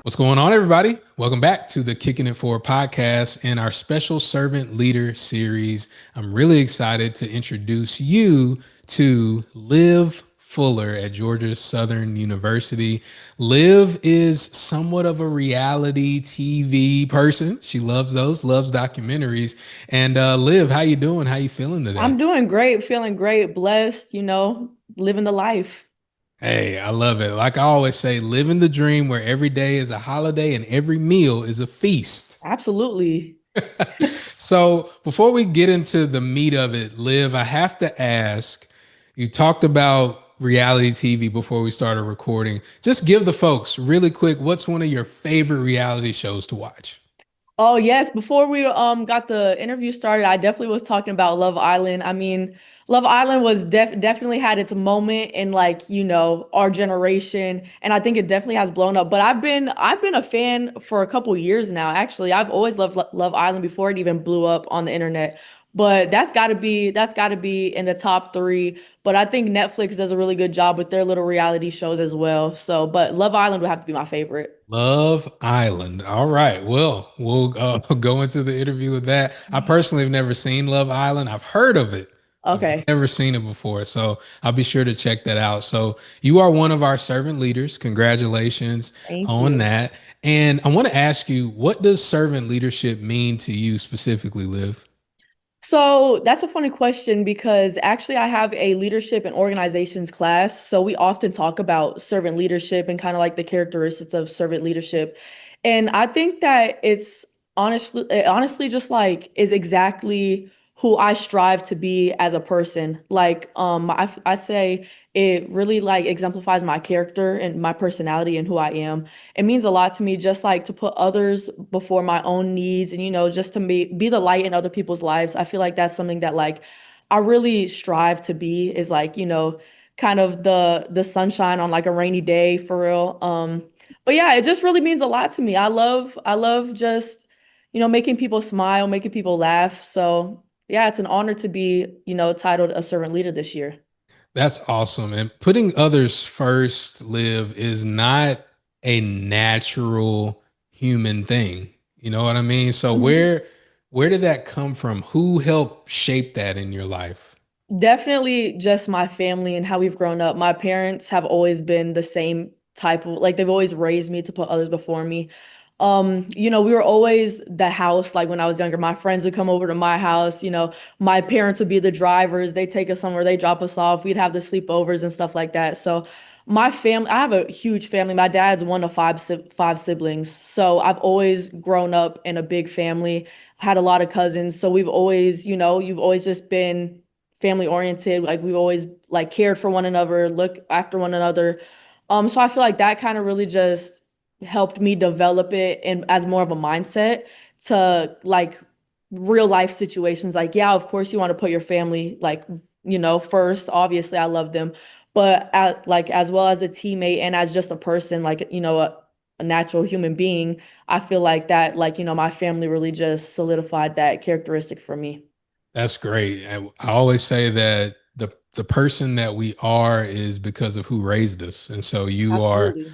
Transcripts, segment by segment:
What's going on, everybody? Welcome back to the Kicking It Forward podcast and our special servant leader series. I'm really excited to introduce you to Liv Fuller at Georgia Southern University. Liv is somewhat of a reality TV person. She loves those, loves documentaries. And Liv, how you doing? How you feeling today? I'm doing great, feeling great, blessed, living the life. Hey, I love it. Like I always say, living the dream where every day is a holiday and every meal is a feast. Absolutely. So before we get into the meat of it, Liv, I have to ask, you talked about reality TV before we started recording. Just give the folks really quick, what's one of your favorite reality shows to watch? Oh yes, before we got the interview started, I definitely was talking about Love Island. I mean, Love Island was definitely had its moment in our generation, and I think it definitely has blown up. But I've been a fan for a couple years now. Actually, I've always loved Love Island before it even blew up on the internet. But that's got to be in the top three. But I think Netflix does a really good job with their little reality shows as well. So, but Love Island would have to be my favorite. Love Island. All right. Well, we'll go into the interview with that. I personally have never seen Love Island. I've heard of it, but Okay. never seen it before. So I'll be sure to check that out. So you are one of our servant leaders. Congratulations Thank on you. that. And I want to ask you, what does servant leadership mean to you specifically, Liv? So that's a funny question because actually I have a leadership and organizations class. So we often talk about servant leadership and kind of like the characteristics of servant leadership. And I think that it honestly just like is exactly who I strive to be as a person. I say it really like exemplifies my character and my personality and who I am. It means a lot to me just like to put others before my own needs and just to be the light in other people's lives. I feel like that's something that like I really strive to be is like, kind of the sunshine on like a rainy day for real. But yeah, it just really means a lot to me. I love just, making people smile, making people laugh. So yeah, it's an honor to be, titled a servant leader this year. That's awesome. And putting others first, Liv, is not a natural human thing. You know what I mean? So where did that come from? Who helped shape that in your life? Definitely just my family and how we've grown up. My parents have always been the same type of like they've always raised me to put others before me. We were always the house, like when I was younger, my friends would come over to my house, my parents would be the drivers, they take us somewhere, they drop us off, we'd have the sleepovers and stuff like that. So my family, I have a huge family. My dad's one of five siblings. So I've always grown up in a big family, had a lot of cousins. So we've always, you've always just been family oriented. Like we've always like cared for one another, look after one another. So I feel like that kind of really just helped me develop it and as more of a mindset to like real life situations. Like, yeah, of course you want to put your family like, first. Obviously, I love them, but like as well as a teammate and as just a person, like, a natural human being, I feel like that, like, my family really just solidified that characteristic for me. That's great. I always say that the person that we are is because of who raised us. And so Absolutely.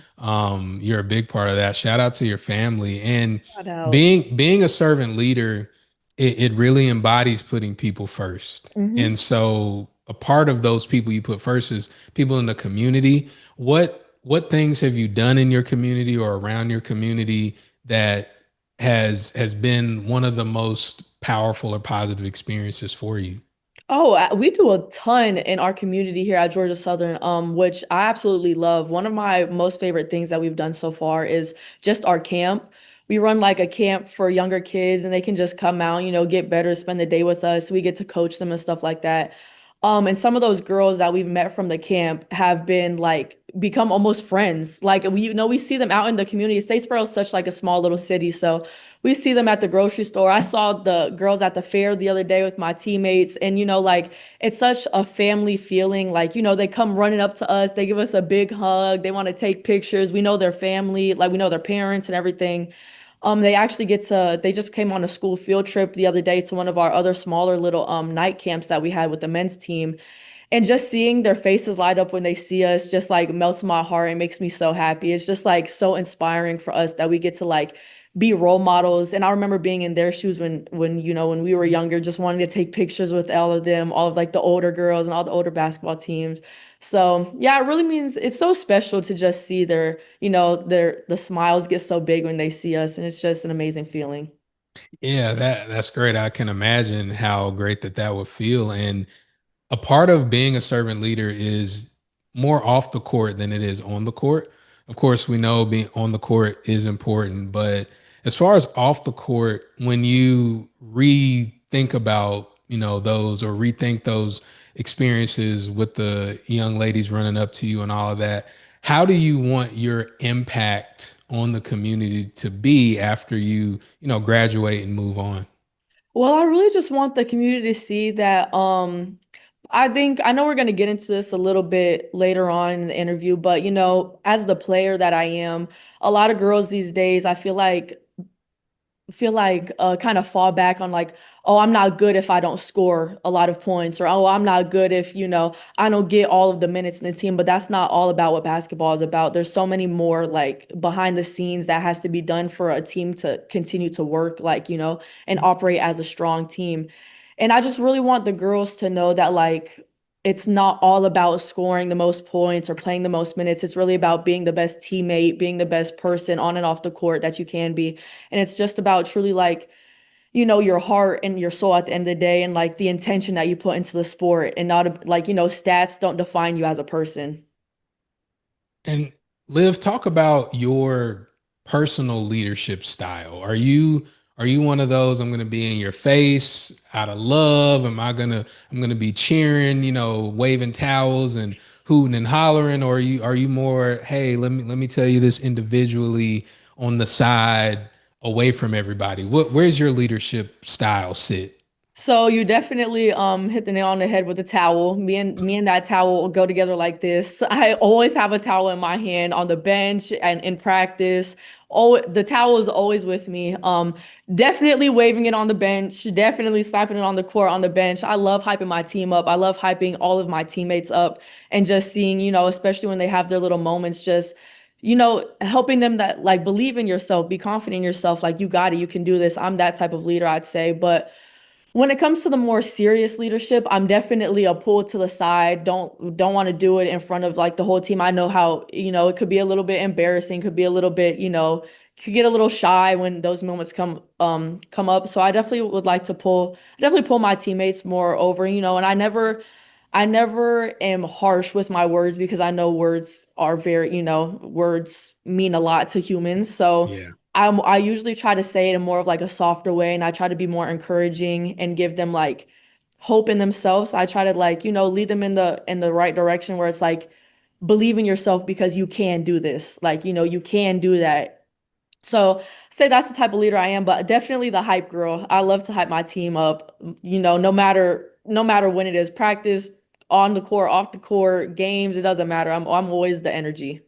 you're a big part of that. Shout out to your family. And Shout out. being a servant leader, it really embodies putting people first. Hmm. And so a part of those people you put first is people in the community. What things have you done in your community or around your community that has been one of the most powerful or positive experiences for you? Oh, we do a ton in our community here at Georgia Southern, which I absolutely love. One of my most favorite things that we've done so far is just our camp. We run like a camp for younger kids and they can just come out, get better, spend the day with us. We get to coach them and stuff like that. And some of those girls that we've met from the camp have been like become almost friends. Like we see them out in the community. Statesboro is such like a small little city, so we see them at the grocery store. I saw the girls at the fair the other day with my teammates, and like it's such a family feeling. Like, they come running up to us, they give us a big hug, they want to take pictures. We know their family, like we know their parents and everything. They just came on a school field trip the other day to one of our other smaller little night camps that we had with the men's team. And just seeing their faces light up when they see us just like melts my heart and makes me so happy. It's just like so inspiring for us that we get to like be role models. And I remember being in their shoes when we were younger, just wanting to take pictures with all of them, all of like the older girls and all the older basketball teams. So yeah, it really means it's so special to just see the smiles get so big when they see us, and it's just an amazing feeling. Yeah, that's great. I can imagine how great that would feel. And a part of being a servant leader is more off the court than it is on the court. Of course, we know being on the court is important, but as far as off the court, when you rethink about, those or rethink those experiences with the young ladies running up to you and all of that, how do you want your impact on the community to be after you graduate and move on? Well, I really just want the community to see that I know we're going to get into this a little bit later on in the interview, but as the player that I am, a lot of girls these days I feel like kind of fall back on like, oh, I'm not good if I don't score a lot of points, or oh, I'm not good if I don't get all of the minutes in the team. But that's not all about what basketball is about. There's so many more like behind the scenes that has to be done for a team to continue to work, like and operate as a strong team. And I just really want the girls to know that like it's not all about scoring the most points or playing the most minutes. It's really about being the best teammate, being the best person on and off the court that you can be. And it's just about truly like, your heart and your soul at the end of the day, and like the intention that you put into the sport, and not like, stats don't define you as a person. And Liv, talk about your personal leadership style. Are you one of those, I'm gonna be in your face out of love? I'm gonna be cheering, waving towels and hooting and hollering, or are you more, hey, let me tell you this individually on the side away from everybody? Where's your leadership style sit? So you definitely hit the nail on the head with the towel. Me and that towel will go together like this. I always have a towel in my hand on the bench and in practice. Oh, the towel is always with me. Definitely waving it on the bench, definitely slapping it on the court on the bench. I love hyping my team up. I love hyping all of my teammates up, and just seeing, especially when they have their little moments, just helping them that like believe in yourself, be confident in yourself, like you got it, you can do this. I'm that type of leader, I'd say. But when it comes to the more serious leadership, I'm definitely a pull to the side. Don't want to do it in front of like the whole team. I know how, it could be a little bit embarrassing, could be a little bit, could get a little shy when those moments come up. So I definitely would like to definitely pull my teammates more over, and I never am harsh with my words, because I know words are very, words mean a lot to humans. So Yeah. I usually try to say it in more of like a softer way, and I try to be more encouraging and give them like hope in themselves. I try to like, lead them in the right direction, where it's like believe in yourself because you can do this. Like, you can do that. So say that's the type of leader I am, but definitely the hype girl. I love to hype my team up, no matter when it is, practice, on the court, off the court, games, it doesn't matter. I'm always the energy.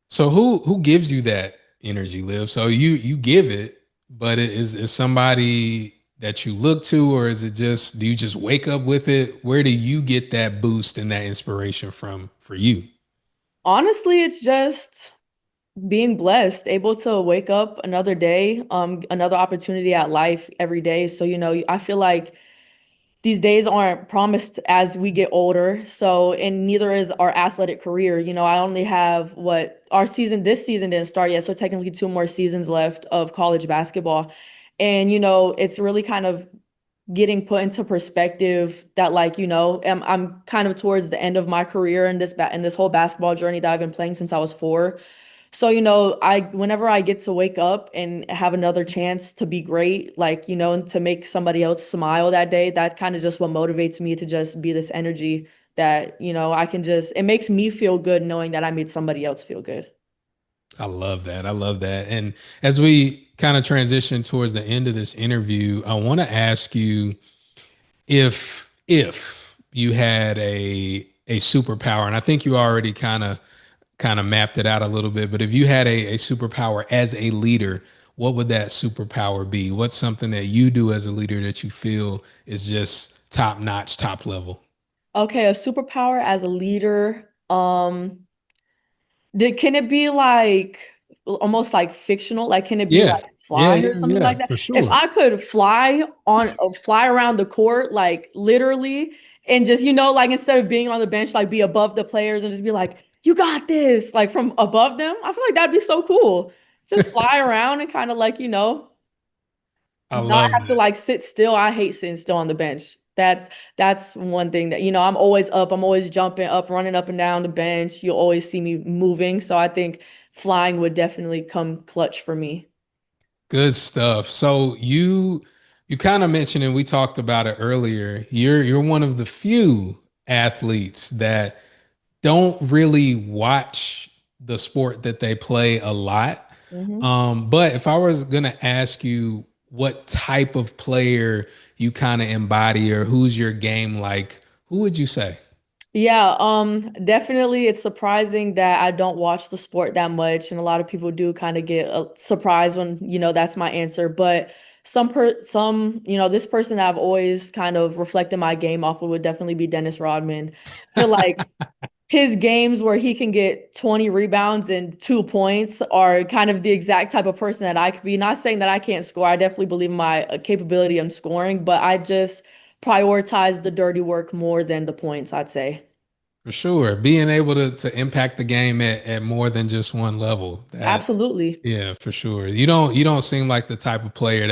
So who gives you that energy, Liv? So you give it, but is somebody that you look to, or is it just, do you just wake up with it? Where do you get that boost and that inspiration from for you? Honestly, it's just being blessed, able to wake up another day, another opportunity at life every day. So, I feel like these days aren't promised as we get older. So, and neither is our athletic career. I only have this season didn't start yet. So, technically, two more seasons left of college basketball. And, it's really kind of getting put into perspective that, like, I'm kind of towards the end of my career in this whole basketball journey that I've been playing since I was 4. So, I whenever I get to wake up and have another chance to be great, like, and to make somebody else smile that day, that's kind of just what motivates me to just be this energy that, it makes me feel good knowing that I made somebody else feel good. I love that. I love that. And as we kind of transition towards the end of this interview, I want to ask you, if you had a superpower, and I think you already kind of mapped it out a little bit, but if you had a superpower as a leader, what would that superpower be? What's something that you do as a leader that you feel is just top notch, top level? Okay, a superpower as a leader. Can it be like almost like fictional? Like, can it be Yeah, like yeah, flying or yeah, something yeah, like that? for If sure. I could fly around the court, like literally, and just, like instead of being on the bench, like be above the players and just be like, you got this, like from above them, I feel like that'd be so cool. Just fly around and kind of like, I not love have to that. like sit still. I hate sitting still on the bench. That's one thing that, I'm always up, I'm always jumping up, running up and down the bench. You'll always see me moving. So I think flying would definitely come clutch for me. Good stuff. So you kind of mentioned, and we talked about it earlier. You're one of the few athletes that don't really watch the sport that they play a lot. Hmm. But if I was gonna ask you what type of player you kind of embody or who's your game like, who would you say? Yeah, definitely it's surprising that I don't watch the sport that much, and a lot of people do kind of get surprised when, that's my answer. But this person that I've always kind of reflected my game off of would definitely be Dennis Rodman. I feel like his games where he can get 20 rebounds and 2 points are kind of the exact type of person that I could be. Not saying that I can't score. I definitely believe in my capability of scoring, but I just prioritize the dirty work more than the points, I'd say. For sure. Being able to impact the game at more than just one level. That Absolutely. yeah, for sure. You don't seem like the type of player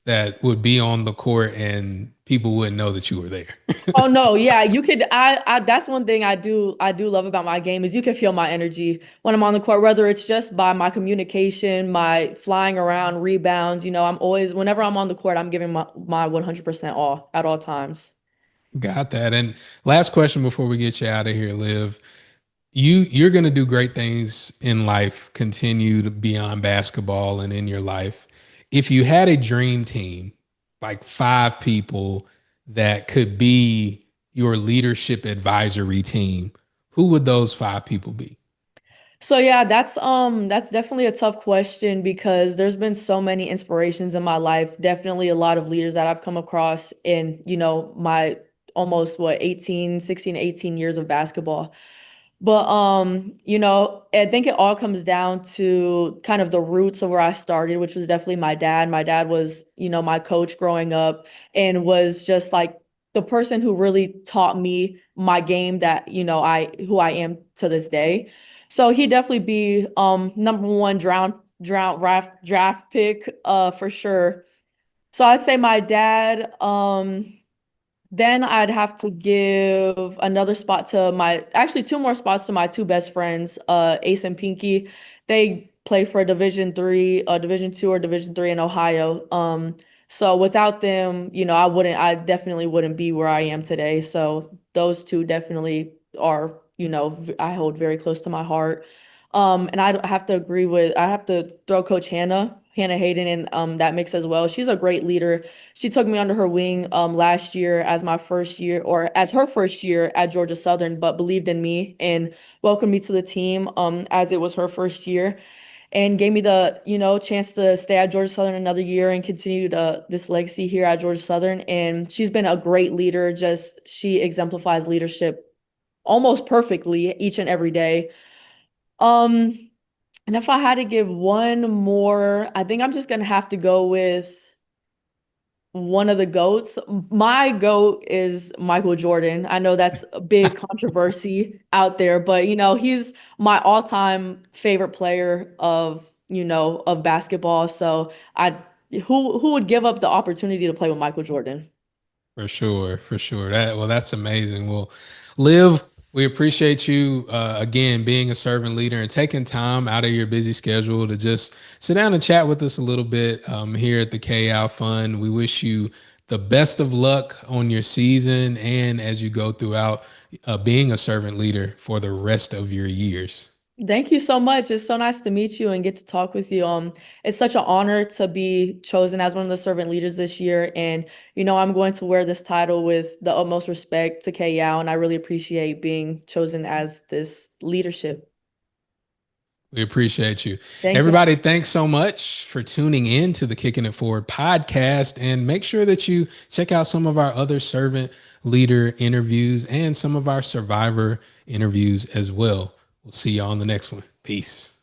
that would be on the court and people wouldn't know that you were there. Oh no, yeah, you could I that's one thing I do love about my game is you can feel my energy when I'm on the court, whether it's just by my communication, my flying around, rebounds, I'm always whenever I'm on the court, I'm giving my 100% all at all times. Got that. And last question before we get you out of here, Liv. You're going to do great things in life, continue to beyond basketball and in your life. If you had a dream team, like 5 people that could be your leadership advisory team, who would those 5 people be? So yeah, that's definitely a tough question because there's been so many inspirations in my life. Definitely a lot of leaders that I've come across in, my almost 18, 16, 18 years of basketball. But I think it all comes down to kind of the roots of where I started, which was definitely my dad. My dad was, my coach growing up and was just like the person who really taught me my game that, I who I am to this day. So he definitely be number one draft pick for sure. So I'd say my dad. Then I'd have to give another spot to actually two more spots to my two best friends, Ace and Pinky. They play for Division 3, Division 2 or Division 3 in Ohio. So without them, I definitely wouldn't be where I am today. So those two definitely are, I hold very close to my heart. And I have to throw Coach Hannah Hayden in that mix as well. She's a great leader. She took me under her wing last year as my first year or as her first year at Georgia Southern, but believed in me and welcomed me to the team as it was her first year and gave me the, chance to stay at Georgia Southern another year and continue this legacy here at Georgia Southern. And she's been a great leader. Just she exemplifies leadership almost perfectly each and every day. Um, and if I had to give one more, I think I'm just gonna have to go with one of the GOATs. My GOAT is Michael Jordan. I know that's a big controversy out there, but he's my all-time favorite player of basketball. So I who would give up the opportunity to play with Michael Jordan? For sure, for sure. That's amazing. Well, Liv, we appreciate you again being a servant leader and taking time out of your busy schedule to just sit down and chat with us a little bit here at the KL Fund. We wish you the best of luck on your season and as you go throughout being a servant leader for the rest of your years. Thank you so much. It's so nice to meet you and get to talk with you. It's such an honor to be chosen as one of the servant leaders this year. And, I'm going to wear this title with the utmost respect to Kay Yao, and I really appreciate being chosen as this leadership. We appreciate you. Thank you. Everybody, thanks so much for tuning in to the Kicking It Forward podcast. And make sure that you check out some of our other servant leader interviews and some of our survivor interviews as well. We'll see y'all on the next one. Peace.